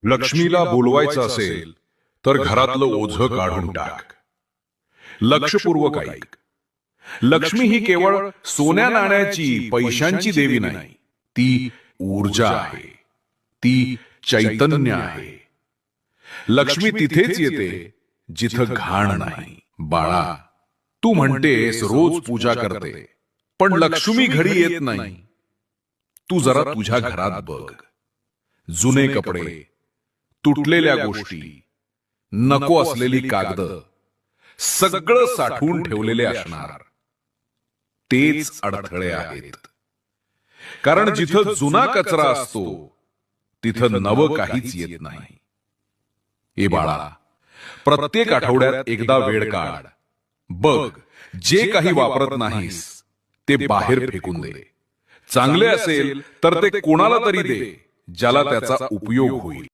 लक्ष्मीला बोलवायचं असेल तर घरातलं ओझं काढून टाक. लक्षपूर्वक ऐक. लक्ष्मी ही केवळ सोन्या नाण्याची पैशांची देवी नाही, ती ऊर्जा आहे, ती चैतन्य आहे. लक्ष्मी तिथेच येते जिथं घाण नाही. बाळा, तू म्हणतेस रोज पूजा करते, पण लक्ष्मी घरी येत नाही. तू जरा तुझ्या घरात बघ. जुने कपडे, तुटलेल्या गोष्टी, नको असलेली कागद, सगळं साठवून ठेवलेले असणार. तेच अडथळे आहेत. कारण जिथं जुना कचरा असतो तिथं नवं काहीच येत नाही. ए बाळा, प्रत्येक आठवड्यात एकदा वेळ काढ. बघ, जे काही वापरत नाहीस ते बाहेर फेकून दे. चांगले असेल तर ते कोणाला तरी दे ज्याला त्याचा उपयोग होईल.